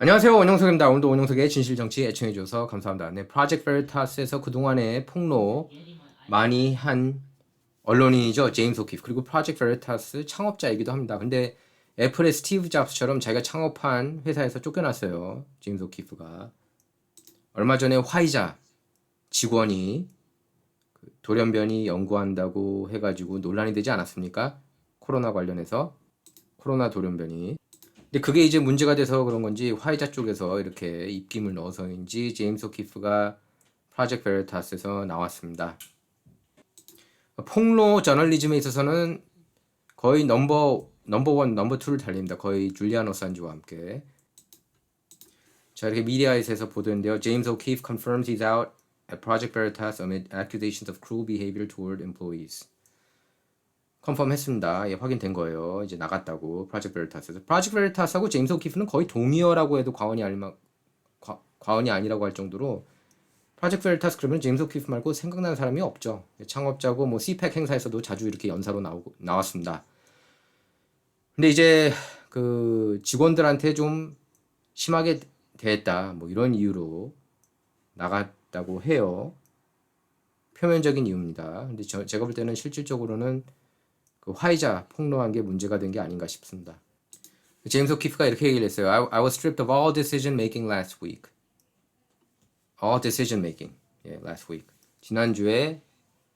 안녕하세요. 원영석입니다. 오늘도 원영석의 진실정치 애청해주셔서 감사합니다. 네, 프로젝트 베리타스에서 그동안에 폭로 많이 한 언론인이죠. 제임스 오키프. 그리고 프로젝트 베리타스 창업자이기도 합니다. 근데 애플의 스티브 잡스처럼 자기가 창업한 회사에서 쫓겨났어요. 제임스 오키프가. 얼마 전에 화이자 직원이 돌연변이 연구한다고 해가지고 논란이 되지 않았습니까? 코로나 관련해서. 코로나 돌연변이. 근데 그게 이제 문제가 돼서 그런 건지 화이자 쪽에서 이렇게 입김을 넣어서인지 제임스 오키프가 프로젝트 베리타스에서 나왔습니다. 폭로 저널리즘에 있어서는 거의 넘버원, 넘버2를 달립니다. 거의 줄리안 어산지와 함께. 자, 이렇게 미디어에서 보도인데요. James O'Keefe confirms he's out at Project Veritas amid accusations of cruel behavior toward employees. 컨펌했습니다. 예, 확인된 거예요. 이제 나갔다고 프로젝트 베리타스에서. 프로젝트 베리타스하고 제임스 오키프는 거의 동의어라고 해도 과언이 아니라고 할 정도로 프로젝트 베리타스 그러면 제임스 오키프 말고 생각나는 사람이 없죠. 창업자고 뭐 CPAC 행사에서도 자주 이렇게 연사로 나왔습니다. 근데 이제 그 직원들한테 좀 심하게 대했다. 뭐 이런 이유로 나갔다고 해요. 표면적인 이유입니다. 근데 제가 볼 때는 실질적으로는 그 화이자 폭로한 게 문제가 된 게 아닌가 싶습니다. 제임스 오키프가 이렇게 얘기를 했어요. I was stripped of all decision making last week. All decision making. 예, last week. 지난주에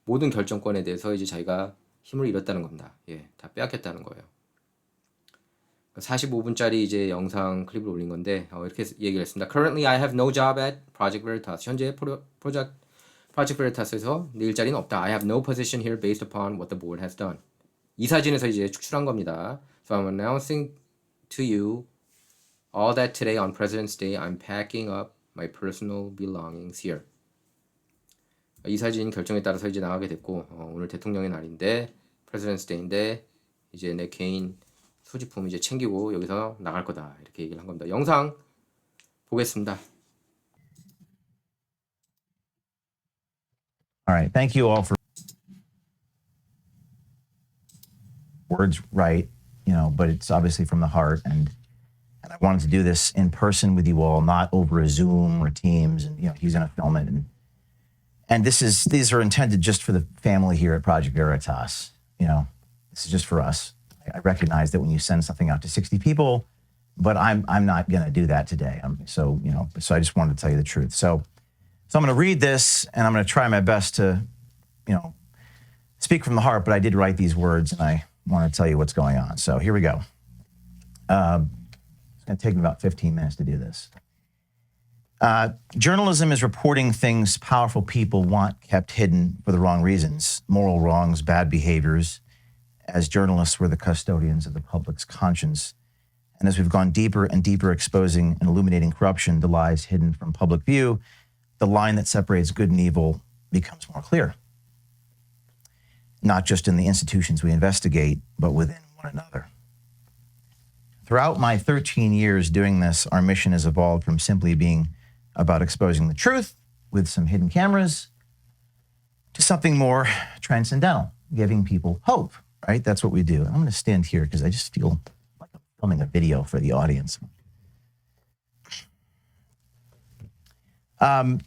모든 결정권에 대해서 이제 자기가 힘을 잃었다는 겁니다. 예, 다 빼앗겼다는 거예요. 45분짜리 이제 영상 클립을 올린 건데 이렇게 얘기를 했습니다. Currently I have no job at Project Veritas. 현재 Project Veritas에서 내 일자리는 없다. I have no position here based upon what the board has done. 이 사진에서 이제 축출한 겁니다. So I'm announcing to you all that today on President's Day I'm packing up my personal belongings here. 이 사진 결정에 따라서 이제 나가게 됐고 오늘 대통령의 날인데 President's Day인데 이제 내 개인 소지품 이제 챙기고 여기서 나갈 거다 이렇게 얘기를 한 겁니다. 영상 보겠습니다. All right, thank you all for words right, but it's obviously from the heart, and I wanted to do this in person with you all, not over a Zoom or Teams, and he's going to film it, and these are intended just for the family here at Project Veritas. This is just for us. I recognize that when you send something out to 60 people, but I'm not going to do that today. So I just wanted to tell you the truth. So I'm going to read this, and I'm going to try my best to, speak from the heart, but I did write these words, and I want to tell you what's going on. So here we go. It's going to take me about 15 minutes to do this. Journalism is reporting things powerful people want kept hidden for the wrong reasons, moral wrongs, bad behaviors, as journalists we're the custodians of the public's conscience. And as we've gone deeper and deeper exposing and illuminating corruption, the lies hidden from public view, the line that separates good and evil becomes more clear. Not just in the institutions we investigate, but within one another. Throughout my 13 years doing this, our mission has evolved from simply being about exposing the truth with some hidden cameras to something more transcendental, giving people hope, right? That's what we do. I'm going to stand here because I just feel like I'm filming a video for the audience. And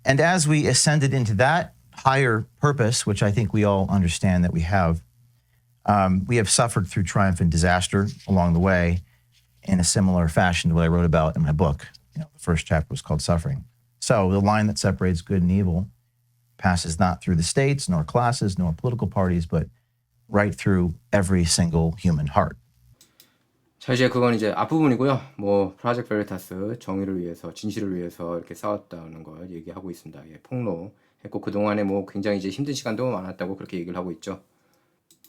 as we ascended into that higher purpose, which I think we all understand that we have suffered through triumph and disaster along the way in a similar fashion to what I wrote about in my book. The first chapter was called Suffering. So the line that separates good and evil passes not through the states, nor classes, nor political parties, but right through every single human heart. 자, 이제 그건 이제 앞부분이고요. 뭐 프로젝트 베리타스 정의를 위해서 진실을 위해서 이렇게 싸웠다는 걸 얘기하고 있습니다. 예, 폭로했고 그동안에 뭐 굉장히 이제 힘든 시간도 많았다고 그렇게 얘기를 하고 있죠.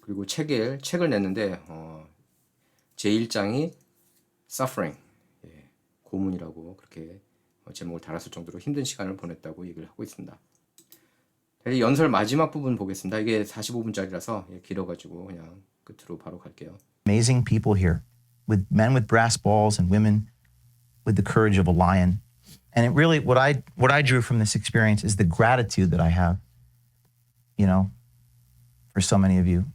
그리고 책을 냈는데 제 1장이 Suffering, 예, 고문이라고 그렇게 제목을 달았을 정도로 힘든 시간을 보냈다고 얘기를 하고 있습니다. 연설 마지막 부분 보겠습니다. 이게 45분짜리라서 길어가지고 그냥 끝으로 바로 갈게요. Amazing people here, with men with brass balls and women with the courage of a lion. And it really, what I drew from this experience is the gratitude that I have, for so many of you.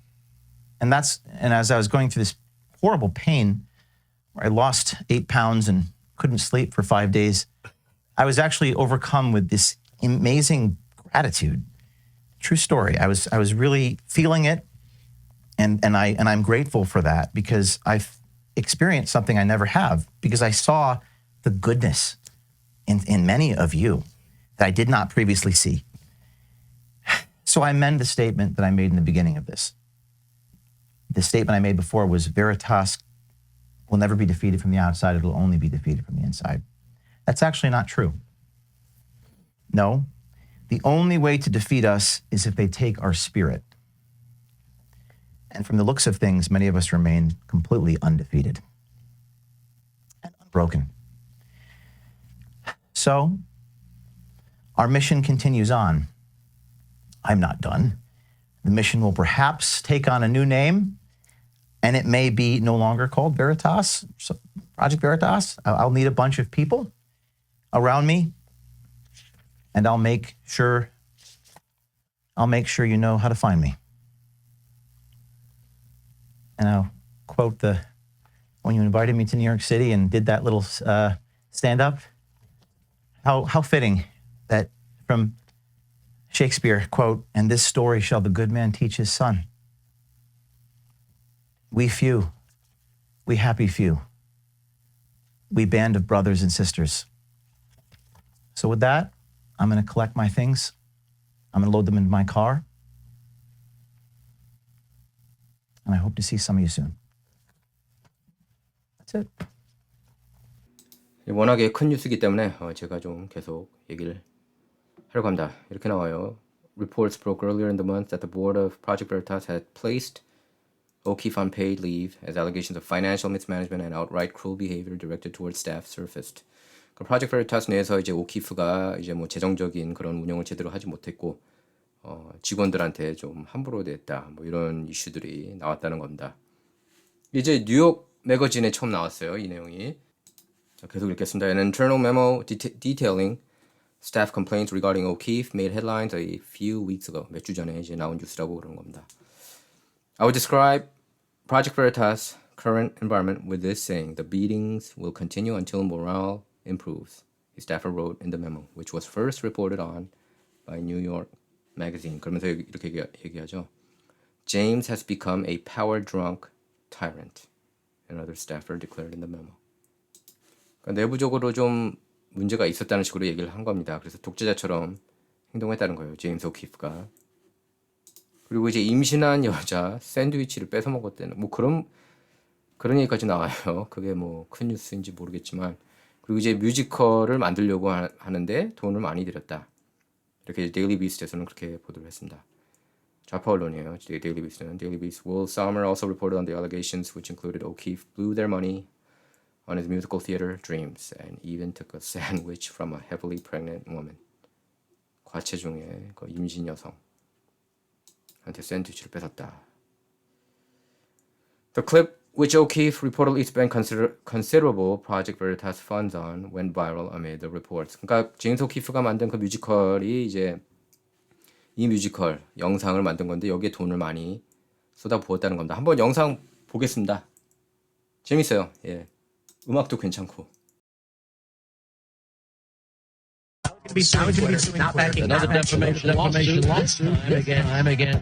And as I was going through this horrible pain, where I lost 8 pounds and couldn't sleep for 5 days, I was actually overcome with this amazing gratitude. True story. I was really feeling it, and I'm grateful for that because I've experienced something I never have, because I saw the goodness in many of you that I did not previously see. So I amend the statement that I made in the beginning of this. The statement I made before was Veritas will never be defeated from the outside. It'll only be defeated from the inside. That's actually not true. No, the only way to defeat us is if they take our spirit. And from the looks of things, many of us remain completely undefeated and unbroken. So our mission continues on. I'm not done. The mission will perhaps take on a new name, and it may be no longer called Veritas, Project Veritas. I'll need a bunch of people around me, and I'll make sure you know how to find me. And I'll quote when you invited me to New York City and did that little stand-up, how fitting that from Shakespeare, quote, "And this story shall the good man teach his son." We few, we happy few, we band of brothers and sisters. So with that, I'm going to collect my things. I'm going to load them into my car. And I hope to see some of you soon. That's it. 워낙에 큰 뉴스이기 때문에 제가 좀 계속 얘기를 하려고 합니다. 이렇게 나와요. Reports broke earlier in the month that the board of Project Veritas had placed O'Keefe on paid leave as allegations of financial mismanagement and outright cruel behavior directed towards staff surfaced. Project Veritas 내에서 이제 오키프가 이제 뭐 재정적인 그런 운영을 제대로 하지 못했고 직원들한테 좀 함부로 대했다. 뭐 이런 이슈들이 나왔다는 겁니다. 이제 뉴욕 매거진에 처음 나왔어요. 이 내용이. 자, 계속 읽겠습니다. An internal memo detailing staff complaints regarding O'Keefe made headlines a few weeks ago. 몇 주 전에 이제 나온 뉴스라고 그러는 겁니다. I would describe Project Veritas' current environment with this saying: the beatings will continue until morale improves, a staffer wrote in the memo, which was first reported on by New York Magazine. 그러면서 이렇게 얘기하죠. James has become a power-drunk tyrant, another staffer declared in the memo. 그러니까 내부적으로 좀 문제가 있었다는 식으로 얘기를 한 겁니다. 그래서 독재자처럼 행동했다는 거예요, 제임스 오키프가. 그리고 이제 임신한 여자 샌드위치를 뺏어 먹었다는 뭐 그런 얘기까지 나와요. 그게 뭐 큰 뉴스인지 모르겠지만. 그리고 이제 뮤지컬을 만들려고 하는데 돈을 많이 들였다. 이렇게 데일리 비스트에서는 그렇게 보도를 했습니다. 좌파 언론이에요. 데일리 비스트는. 데일리 비스트. Will Sommer also reported on the allegations which included O'Keefe blew their money on his musical theater dreams and even took a sandwich from a heavily pregnant woman. 과체중의 그 임신 여성한테 샌드위치를 뺏었다. The clip which O'Keefe reportedly spent considerable Project Veritas funds on went viral amid the reports. 그러니까 제임스 오키프가 만든 그 뮤지컬이 이제 이 뮤지컬 영상을 만든 건데 여기에 돈을 많이 쏟아부었다는 겁니다. 한번 영상 보겠습니다. 재밌어요. 예, 음악도 괜찮고. Another defamation lawsuit. Time again.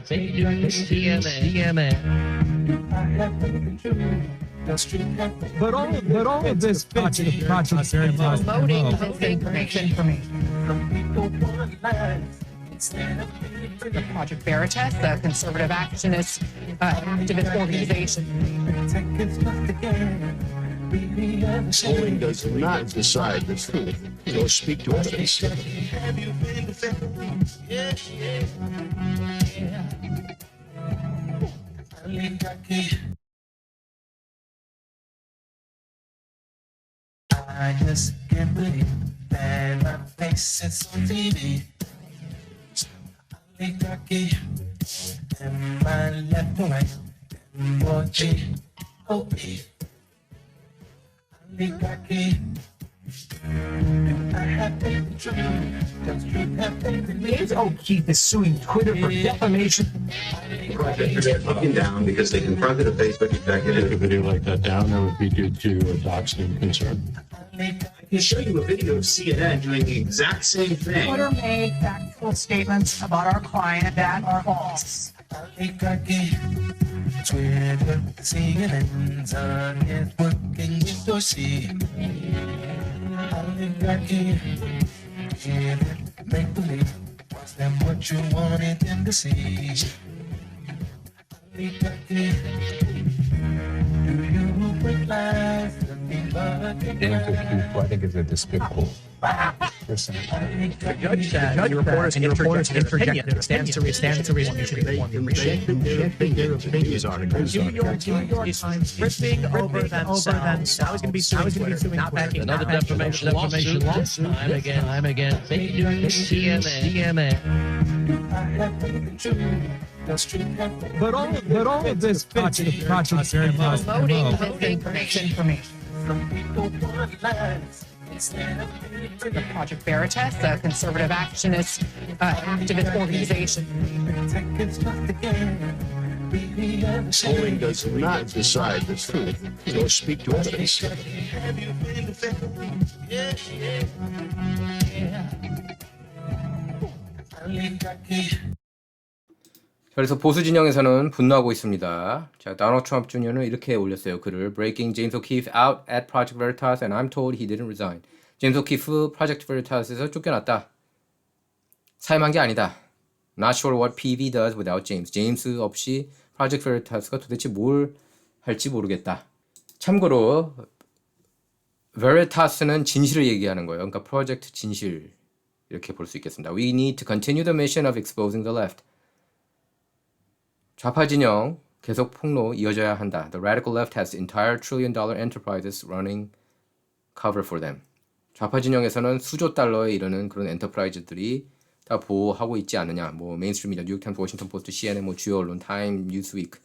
But all of this fits the Project Veritas promoting MO. misinformation. The Project Veritas, the conservative activist organization. Polling does not decide the truth. Go speak to others. I just can't believe that my face is on TV. Oligarchy and my left and right and more G.O.P. Oligarchy. James O'Keefe is suing Twitter for defamation. They're looking down because they confronted a Facebook executive. A video like that down, that would be due to a doxing concern. I can show you a video of CNN doing the exact same thing. Twitter made factual statements about our client that are false. Twitter, CNN's on network, and you don't see. Make believe was them what you wanted them to see. Do you realize the James O'Keefe, I think, is a despicable person. The judge said your reporters interject their stands to reason you should inform your These articles. New York Times ripping over themselves. Now he's going to be suing not backing Another defamation lawsuit this time again. Fake news, CMA. But all of this fits the Project Veritas Promoting MO. misinformation. The Project Veritas, a conservative activist organization. Polling does not decide the truth. So speak to evidence. 그래서 보수 진영에서는 분노하고 있습니다. 자, 도널드 트럼프 주니어는 이렇게 올렸어요. 글을 Breaking James O'Keefe out at Project Veritas and I'm told he didn't resign. 제임스 오키프 Project Veritas에서 쫓겨났다. 사임한 게 아니다. Not sure what PV does without James. 제임스 없이 Project Veritas가 도대체 뭘 할지 모르겠다. 참고로 Veritas는 진실을 얘기하는 거예요. 그러니까 프로젝트 진실 이렇게 볼 수 있겠습니다. We need to continue the mission of exposing the left. 좌파 진영 계속 폭로 이어져야 한다. The radical left has entire trillion-dollar enterprises running cover for them. 좌파 진영에서는 수조 달러에 이르는 그런 엔터프라이즈들이 다 보호하고 있지 않느냐. 뭐 메인스트림 미디어, 뉴욕타임스, 워싱턴 포스트, CNN, 뭐 주요 언론, 타임, 뉴스위크,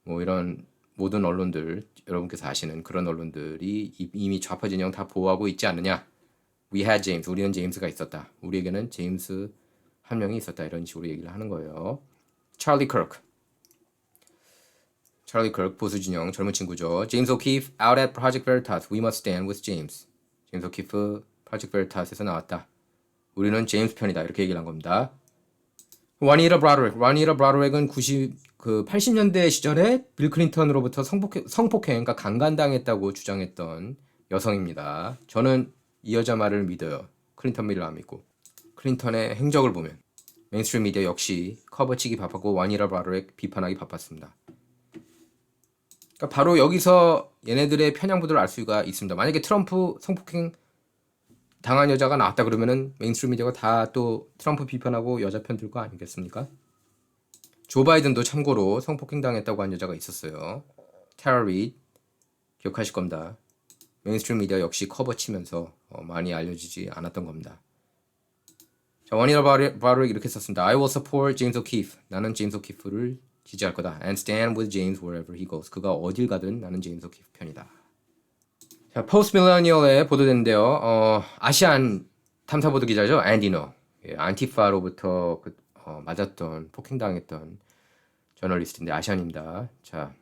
뭐 이런 모든 언론들 여러분께서 아시는 그런 언론들이 이미 좌파 진영 다 보호하고 있지 않느냐. We had James. 우리는 제임스가 있었다. 우리에게는 제임스 한 명이 있었다. 이런 식으로 얘기를 하는 거예요. 찰리 kirk 보수 진영 젊은 친구죠. James O'Keefe out at Project Veritas. We must stand with James. 제임스 오키프 Project Veritas에서 나왔다. 우리는 제임스 편이다. 이렇게 얘기를 한 겁니다. 와니라 브라도렉은 80년대 시절에 빌 클린턴으로부터 성폭행, 그러니까 강간당했다고 주장했던 여성입니다. 저는 이 여자 말을 믿어요. 클린턴 말을 안 믿고. 클린턴의 행적을 보면 메인스트림 미디어 역시 커버치기 바빴고 와니라 브라도렉 비판하기 바빴습니다. 그러니까 바로 여기서 얘네들의 편향부들을 알 수가 있습니다. 만약에 트럼프 성폭행 당한 여자가 나왔다 그러면은 메인스트림 미디어가 다 또 트럼프 비판하고 여자 편 들 거 아니겠습니까? 조 바이든도 참고로 성폭행 당했다고 한 여자가 있었어요. 타라 리드 기억하실 겁니다. 메인스트림 미디어 역시 커버치면서 많이 알려지지 않았던 겁니다. 자, 원이라 브라도렉 이렇게 썼습니다. I will support James O'Keefe. 나는 제임스 오키프를 지지할 거다. And stand with James wherever he goes. 그가 어딜 가든 나는 제임스 오키프 편이다. 자, 포스트 밀레니얼에 보도됐는데요. 아시안 탐사보도 기자죠. 앤디노. 예, 안티파로부터 맞았던 폭행당했던 저널리스트인데 아시안입니다. 자,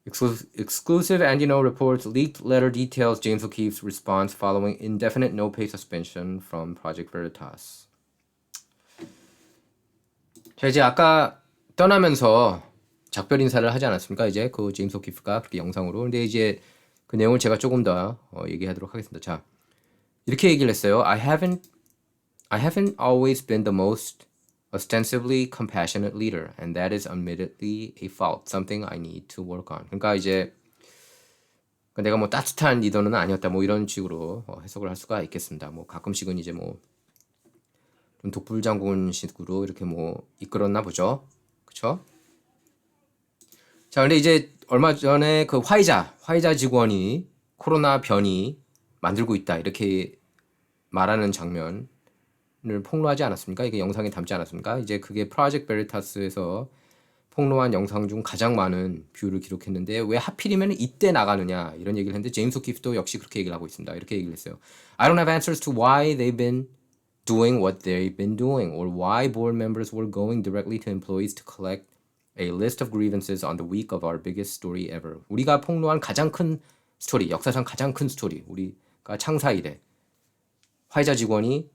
exclusive Andino reports leaked letter details James O'Keefe's response following indefinite no-pay suspension from Project Veritas. 자, 이제 아까 떠나면서 작별 인사를 하지 않았습니까? 이제 그 제임스 오키프가 그렇게 영상으로. 근데 이제 그 내용을 제가 조금 더 얘기하도록 하겠습니다. 자, 이렇게 얘기를 했어요. I haven't always been the most ostensibly compassionate leader, and that is admittedly a fault, something I need to work on. 그러니까 이제 내가 뭐 따뜻한 리더는 아니었다, 뭐 이런 식으로 해석을 할 수가 있겠습니다. 뭐 가끔씩은 이제 뭐 좀 독불장군식으로 이렇게 뭐 이끌었나 보죠, 그렇죠? 자, 근데 이제 얼마 전에 그 화이자 직원이 코로나 변이 만들고 있다 이렇게 말하는 장면을 폭로하지 않았습니까? 이게 영상에 담지 않았습니까? 이제 그게 프로젝트 베리타스에서 폭로한 영상 중 가장 많은 뷰를 기록했는데 왜 하필이면 이때 나가느냐 이런 얘기를 했는데 제임스 오키프도 역시 그렇게 얘기를 하고 있습니다. 이렇게 얘기를 했어요. I don't have answers to why they've been doing what they've been doing or why board members were going directly to employees to collect a list of grievances on the week of our biggest story ever. 우리가 폭로한 가장 큰 스토리, 역사상 가장 큰 스토리, 우리가 창사 이래 화이자 직원이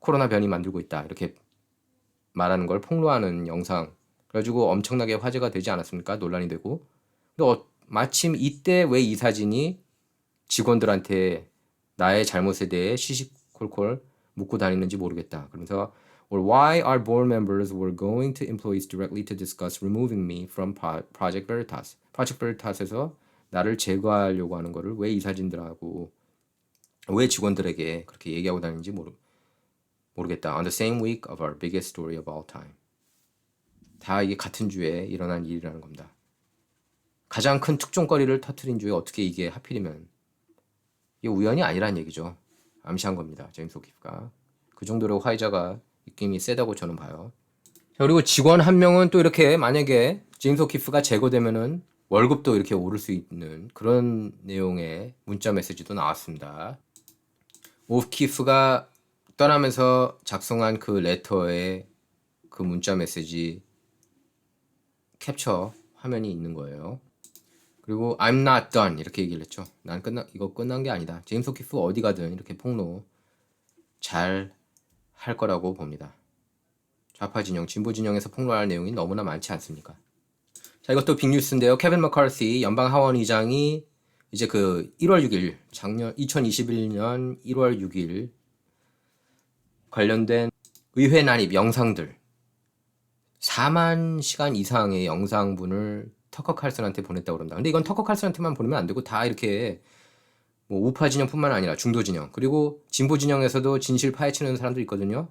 코로나 변이 만들고 있다 이렇게 말하는 걸 폭로하는 영상 그래가지고 엄청나게 화제가 되지 않았습니까? 논란이 되고. 근데 마침 이때 왜 이 사진이 직원들한테 나의 잘못에 대해 시시콜콜 묻고 다니는지 모르겠다. 그러면서 or why our board members were going to employees directly to discuss removing me from Project Veritas. Project Veritas에서 나를 제거하려고 하는 거를 왜 이 사진들하고 왜 직원들에게 그렇게 얘기하고 다니는지 모르겠다. On the same week of our biggest story of all time. 다 이게 같은 주에 일어난 일이라는 겁니다. 가장 큰 특종거리를 터트린 주에 어떻게 이게 하필이면 이게 우연이 아니란 얘기죠. 암시한 겁니다. 제임스 오키프가. 그 정도로 화이자가 느낌이 세다고 저는 봐요. 자, 그리고 직원 한 명은 또 이렇게 만약에 제임스 오키프가 제거되면은 월급도 이렇게 오를 수 있는 그런 내용의 문자 메시지도 나왔습니다. 오키프가 떠나면서 작성한 그 레터에 그 문자 메시지 캡처 화면이 있는 거예요. 그리고 I'm not done 이렇게 얘기를 했죠. 난 이거 끝난 게 아니다. 제임스 오키프 어디 가든 이렇게 폭로 잘 할 거라고 봅니다. 좌파 진영, 진보 진영에서 폭로할 내용이 너무나 많지 않습니까? 자, 이것도 빅뉴스인데요. 케빈 머카르티 연방 하원 의장이 이제 그 1월 6일 작년 2021년 1월 6일 관련된 의회 난입 영상들 4만 시간 이상의 영상분을 터커 칼슨한테 보냈다고 그럽니다. 근데 이건 터커 칼슨한테만 보내면 안 되고 다 이렇게 뭐 우파 진영뿐만 아니라 중도 진영 그리고 진보 진영에서도 진실 파헤치는 사람들 있거든요.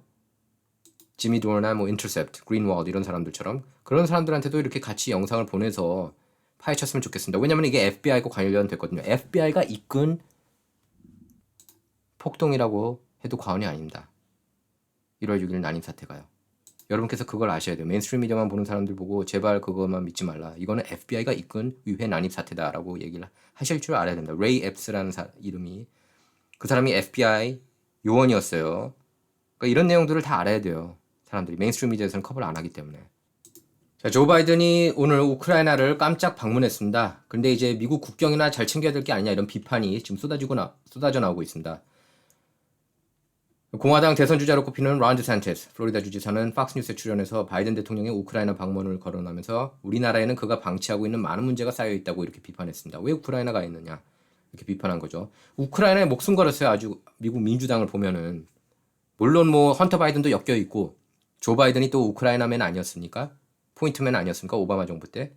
지미 도어나 뭐 인터셉트, 그린월드 이런 사람들처럼 그런 사람들한테도 이렇게 같이 영상을 보내서 파헤쳤으면 좋겠습니다. 왜냐면 이게 FBI가 관련됐거든요. FBI가 이끈 폭동이라고 해도 과언이 아닙니다. 1월 6일 난임 사태가요. 여러분께서 그걸 아셔야 돼요. 메인스트림 미디어만 보는 사람들 보고 제발 그것만 믿지 말라. 이거는 FBI가 이끈 의회 난입 사태다라고 얘기를 하실 줄 알아야 된다. 레이 앱스라는 이름이 그 사람이 FBI 요원이었어요. 그러니까 이런 내용들을 다 알아야 돼요. 사람들이 메인스트림 미디어에서는 커버를 안 하기 때문에. 자, 조 바이든이 오늘 우크라이나를 깜짝 방문했습니다. 근데 이제 미국 국경이나 잘 챙겨야 될 게 아니냐 이런 비판이 지금 쏟아져 나오고 있습니다. 공화당 대선 주자로 꼽히는 론 디샌티스 플로리다 주지사는 팍스뉴스에 출연해서 바이든 대통령의 우크라이나 방문을 거론하면서 우리나라에는 그가 방치하고 있는 많은 문제가 쌓여 있다고 이렇게 비판했습니다. 왜 우크라이나가 있느냐 이렇게 비판한 거죠. 우크라이나에 목숨 걸었어요. 아주 미국 민주당을 보면은 물론 뭐 헌터 바이든도 엮여 있고 조 바이든이 또 우크라이나맨 아니었습니까? 포인트맨 아니었습니까? 오바마 정부 때.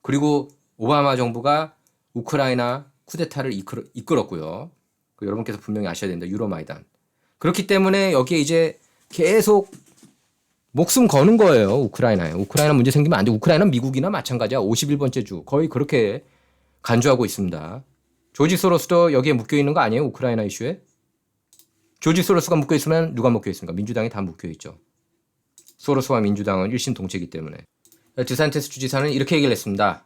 그리고 오바마 정부가 우크라이나 쿠데타를 이끌었고요. 여러분께서 분명히 아셔야 된다. 유로마이단. 그렇기 때문에 여기에 이제 계속 목숨 거는 거예요. 우크라이나에. 우크라이나 문제 생기면 안 돼. 우크라이나는 미국이나 마찬가지야. 51번째 주. 거의 그렇게 간주하고 있습니다. 조지 소로스도 여기에 묶여 있는 거 아니에요? 우크라이나 이슈에? 조지 소로스가 묶여 있으면 누가 묶여 있습니까? 민주당이 다 묶여 있죠. 소로스와 민주당은 일심 동체이기 때문에. 디산티스 주지사는 이렇게 얘기를 했습니다.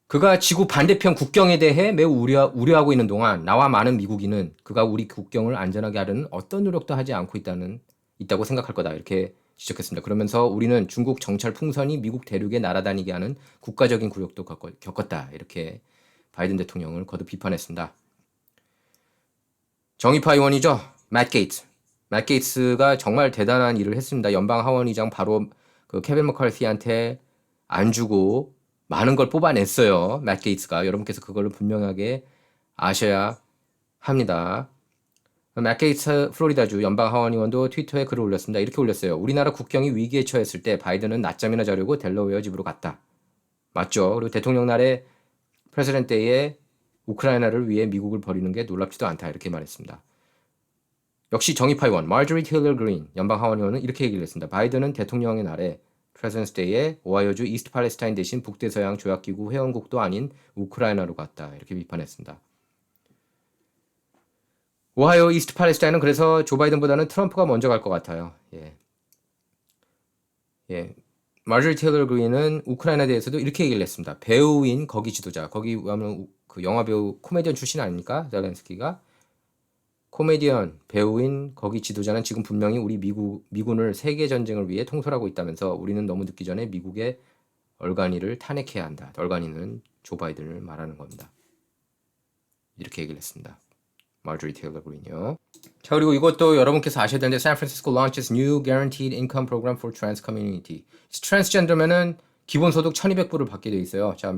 그가 지구 반대편 국경에 대해 매우 우려하고 있는 동안 나와 많은 미국인은 그가 우리 국경을 안전하게 하려는 어떤 노력도 하지 않고 있다고 생각할 거다. 이렇게 지적했습니다. 그러면서 우리는 중국 정찰 풍선이 미국 대륙에 날아다니게 하는 국가적인 굴욕도 겪었다. 이렇게 바이든 대통령을 거듭 비판했습니다. 정의파 의원이죠. 맷 게이츠가 정말 대단한 일을 했습니다. 연방 하원의장 바로 그 케빈 머카르티한테 안 주고 많은 걸 뽑아냈어요. 맷 게이츠가. 여러분께서 그걸 분명하게 아셔야 합니다. 맷 게이츠 플로리다주 연방 하원의원도 트위터에 글을 올렸습니다. 이렇게 올렸어요. 우리나라 국경이 위기에 처했을 때 바이든은 낮잠이나 자려고 델러웨어 집으로 갔다. 맞죠? 그리고 대통령 날에 프레지던트 데이에 우크라이나를 위해 미국을 버리는 게 놀랍지도 않다. 이렇게 말했습니다. 역시 정의파 의원 마저리 테일러 그린 연방 하원의원은 이렇게 얘기를 했습니다. 바이든은 대통령의 날에 프레지던트 데이에 오하이오주 이스트 팔레스타인 대신 북대서양 조약기구 회원국도 아닌 우크라이나로 갔다. 이렇게 비판했습니다. 오하이오 이스트 팔레스타인은 그래서 조 바이든보다는 트럼프가 먼저 갈 것 같아요. 예. 마저리 테일러 그린은 우크라이나에 대해서도 이렇게 얘기를 했습니다. 배우인 거기 지도자, 거기 하면 그 영화 배우 코미디언 출신 아닙니까? 젤렌스키가 코미디언 배우인 거기 지도자는 지금 분명히 우리 미군을 세계 전쟁을 위해 통솔하고 있다면서 우리는 너무 늦기 전에 미국의 얼간이를 탄핵해야 한다. 얼간이는 조 바이든을 말하는 겁니다. 이렇게 얘기를 했습니다. 마저리 테일러 그린이요. 자, 그리고 이것도 여러분께서 아셔야 되는데 San Francisco launches new guaranteed income program for trans community. 트랜스젠더면은 기본소득 1,200불을 받게 돼 있어요. 자,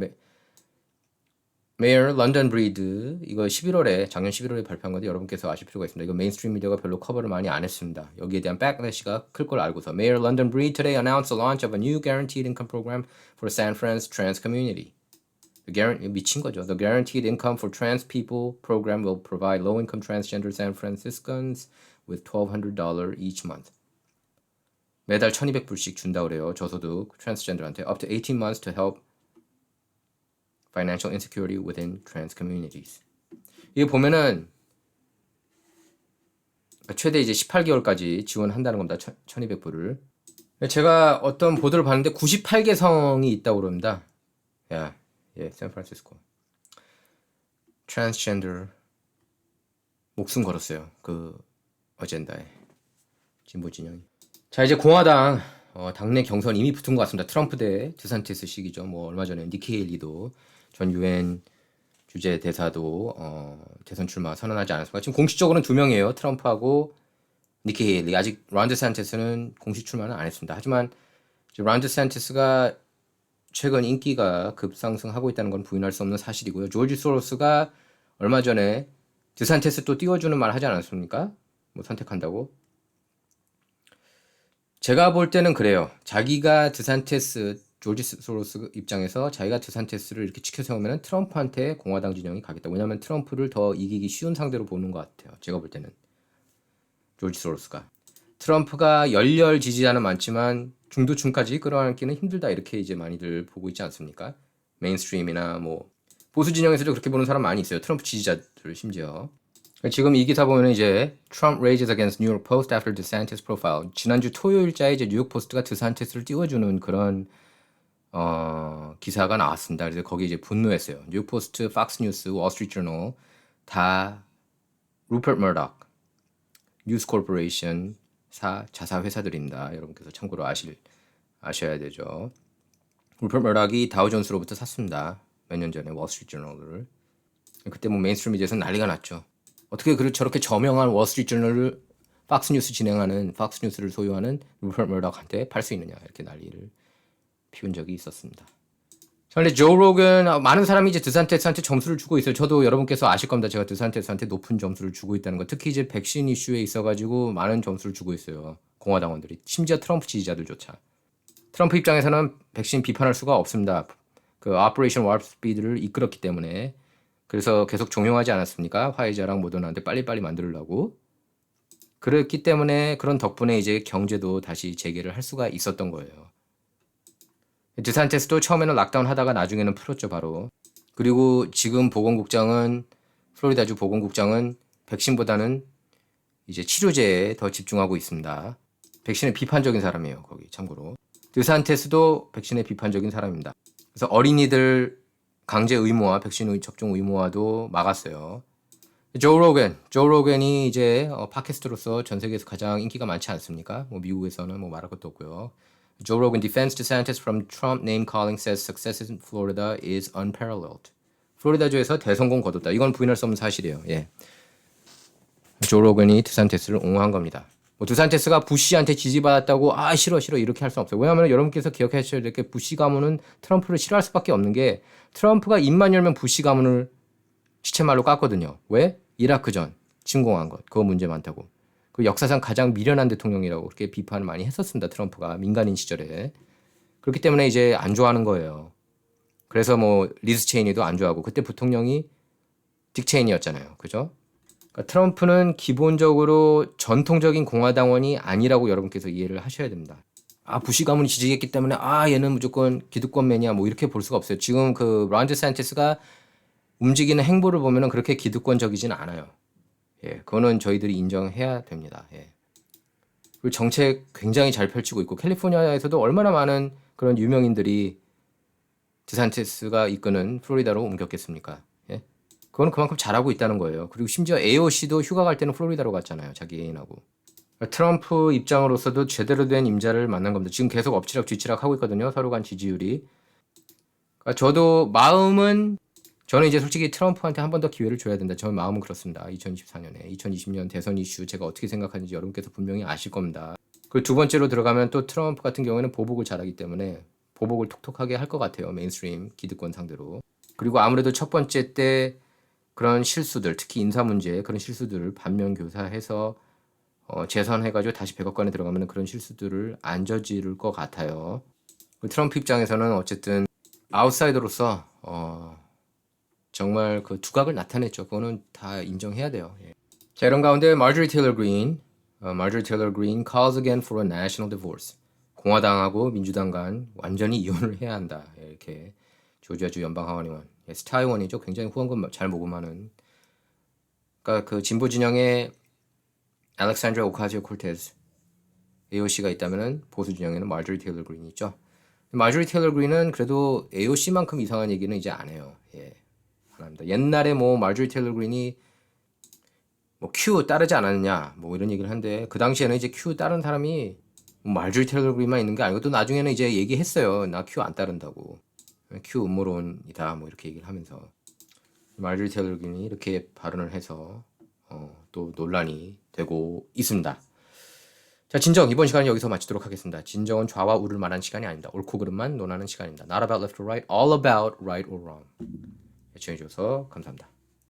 메이어 런던 브리드 이거 11월에 작년 11월에 발표한 건데 여러분께서 아실 필요가 있습니다. 이거 메인스트림 미디어가 별로 커버를 많이 안 했습니다. 여기에 대한 backlash가 클 걸 알고서 Mayor London Breed today announced the launch of a new guaranteed income program for San Fran's trans community. 미친 거죠. The Guaranteed Income for Trans People program will provide low-income transgender San Franciscans with $1,200 each month. 매달 1,200불씩 준다 그래요. 저소득 트랜스젠더한테 up to 18 months to help financial insecurity within trans communities. 이게 보면은 최대 이제 18개월까지 지원한다는 겁니다. 1,200불을. 제가 어떤 보도를 봤는데 98개 성이 있다고 그럽니다. 야. 예, 샌프란시스코 트랜스젠더 목숨 걸었어요. 그 어젠다에 진보 진영이. 자, 이제 공화당 당내 경선 이미 붙은 것 같습니다. 트럼프 대 드산티스 시기죠. 뭐 얼마 전에 니키 헤일리도 전 유엔 주재 대사도 대선 출마 선언하지 않았습니까? 지금 공식적으로는 2명이에요. 트럼프하고 니키 헤일리. 아직 론 데산티스는 공식 출마는 안 했습니다. 하지만 론 데산티스가 최근 인기가 급상승하고 있다는 건 부인할 수 없는 사실이고요. 조지 소로스가 얼마 전에 드산테스 또 띄워주는 말 하지 않았습니까? 뭐 선택한다고. 제가 볼 때는 그래요. 자기가 드산테스, 조지 소로스 입장에서 자기가 드산테스를 이렇게 치켜 세우면 트럼프한테 공화당 진영이 가겠다. 왜냐하면 트럼프를 더 이기기 쉬운 상대로 보는 것 같아요. 제가 볼 때는. 조지 소로스가. 트럼프가 열렬 지지자는 많지만 중도층까지 끌어안기는 힘들다 이렇게 이제 많이들 보고 있지 않습니까? 메인스트림이나 뭐 보수 진영에서도 그렇게 보는 사람 많이 있어요. 트럼프 지지자들 심지어. 지금 이 기사 보면 이제 Trump rages against New York Post after DeSantis profile. 지난주 토요일자에 이제 뉴욕 포스트가 드산티스를 띄워주는 그런 기사가 나왔습니다. 그래서 거기 이제 분노했어요. 뉴욕 포스트, 팍스 뉴스, 월스트리트 저널 다 루퍼트 머덕, 뉴스 코퍼레이션 자사 회사들입니다. 여러분께서 참고로 아셔야 되죠. 루퍼트 머덕이 다우존스로부터 샀습니다. 몇 년 전에 월스트리트 저널을. 그때 뭐 메인스트림 미디어에서 난리가 났죠. 어떻게 저렇게 저명한 월스트리트 저널을 팍스 뉴스 진행하는 팍스 뉴스를 소유하는 루퍼트 머덕한테 팔 수 있느냐 이렇게 난리를 피운 적이 있었습니다. 그런데 조 로건 많은 사람이 이제 드산테스한테 점수를 주고 있어요. 저도 여러분께서 아실 겁니다. 제가 드산테스한테 높은 점수를 주고 있다는 거. 특히 이제 백신 이슈에 있어가지고 많은 점수를 주고 있어요. 공화당원들이. 심지어 트럼프 지지자들조차. 트럼프 입장에서는 백신 비판할 수가 없습니다. 그 오퍼레이션 와프 스피드를 이끌었기 때문에. 그래서 계속 종용하지 않았습니까? 화이자랑 모더나한테 빨리빨리 만들려고. 그랬기 때문에 그런 덕분에 이제 경제도 다시 재개를 할 수가 있었던 거예요. 드산테스도 처음에는 락다운 하다가 나중에는 풀었죠, 바로. 그리고 지금 플로리다주 보건국장은 백신보다는 이제 치료제에 더 집중하고 있습니다. 백신에 비판적인 사람이에요, 거기 참고로. 드산테스도 백신에 비판적인 사람입니다. 그래서 어린이들 강제 의무화, 백신 접종 의무화도 막았어요. 조 로건이 이제 팟캐스트로서 전 세계에서 가장 인기가 많지 않습니까? 뭐 미국에서는 뭐 말할 것도 없고요. Joe Rogan defends DeSantis from Trump name calling, says success in Florida is unparalleled. 플로리다주에서 대성공 거뒀다. 이건 부인할 수 없는 사실이에요. 예. 조 로건이 드산테스를 옹호한 겁니다. 뭐 드산테스가 부시한테 지지받았다고 싫어 이렇게 할 수 없어요. 왜냐하면 여러분께서 기억하셔야 될 게 부시 가문은 트럼프를 싫어할 수밖에 없는 게 트럼프가 입만 열면 부시 가문을 시체말로 깠거든요. 왜? 이라크전 침공한 것. 그거 문제 많다고. 그 역사상 가장 미련한 대통령이라고 그렇게 비판을 많이 했었습니다. 트럼프가 민간인 시절에. 그렇기 때문에 이제 안 좋아하는 거예요. 그래서 뭐 리즈 체이니도 안 좋아하고 그때 부통령이 딕 체이니였잖아요. 그죠? 그러니까 트럼프는 기본적으로 전통적인 공화당원이 아니라고 여러분께서 이해를 하셔야 됩니다. 부시 가문이 지지했기 때문에 얘는 무조건 기득권맨이야 뭐 이렇게 볼 수가 없어요. 지금 그 론 데산티스가 움직이는 행보를 보면은 그렇게 기득권적이진 않아요. 예, 그거는 저희들이 인정해야 됩니다. 예. 그리고 정책 굉장히 잘 펼치고 있고 캘리포니아에서도 얼마나 많은 그런 유명인들이 드산티스가 이끄는 플로리다로 옮겼겠습니까? 예? 그거는 그만큼 잘하고 있다는 거예요. 그리고 심지어 AOC도 휴가 갈 때는 플로리다로 갔잖아요. 자기 애인하고. 트럼프 입장으로서도 제대로 된 임자를 만난 겁니다. 지금 계속 엎치락 뒤치락 하고 있거든요. 서로 간 지지율이. 그러니까 저도 마음은 저는 이제 솔직히 트럼프한테 한 번 더 기회를 줘야 된다. 저는 마음은 그렇습니다. 2024년에 2020년 대선 이슈 제가 어떻게 생각하는지 여러분께서 분명히 아실 겁니다. 그 두 번째로 들어가면 또 트럼프 같은 경우에는 보복을 잘하기 때문에 보복을 톡톡하게 할 것 같아요. 메인스트림 기득권 상대로. 그리고 아무래도 첫 번째 때 그런 실수들, 특히 인사 문제 그런 실수들을 반면 교사해서 재선해가지고 다시 백악관에 들어가면 그런 실수들을 안 저지를 것 같아요. 트럼프 입장에서는 어쨌든 아웃사이더로서 정말 그 두각을 나타냈죠. 그거는 다 인정해야 돼요. 예. 자, 이런 가운데 Marjorie Taylor Greene calls again for a national divorce. 공화당하고 민주당 간 완전히 이혼을 해야 한다. 예, 이렇게 조지아주 연방 하원의원, 스타 의원이죠. 굉장히 후원금 잘 모금하는. 그러니까 그 진보 진영에 알렉산드라 오카시오-콜테즈 AOC가 있다면은 보수 진영에는 마조리 테일러 그린이 있죠. 마조리 테일러 그린은 그래도 AOC만큼 이상한 얘기는 이제 안 해요. 예, 안 합니다. 옛날에 뭐 마조리 테일러 그린이 뭐 큐 따르지 않았느냐 뭐 이런 얘기를 하는데 그 당시에는 이제 큐 따른 사람이 마조리 테일러 그린만 있는 게 아니고 또 나중에는 이제 얘기했어요. 나 큐 안 따른다고. 큐 음모론이다 뭐 이렇게 얘기를 하면서 마조리 테일러 그린이 이렇게 발언을 해서 또 논란이 되고 있습니다. 자, 진정 이번 시간은 여기서 마치도록 하겠습니다. 진정은 좌와 우를 말하는 시간이 아닙니다. 옳고 그름만 논하는 시간입니다. Not about left or right, all about right or wrong. 시청해주셔서 감사합니다.